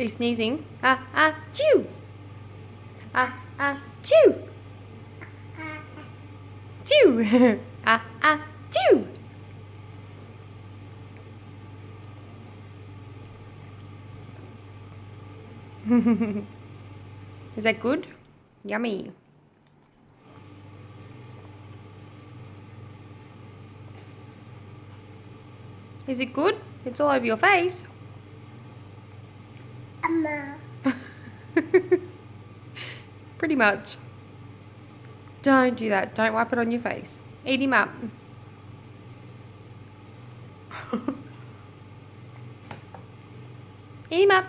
Are you sneezing? Chew! Chew! Chew! Chew! Is that good? Yummy. Is it good? It's all over your face. Pretty much. Don't do that. Don't wipe it on your face. Eat him up. Eat him up.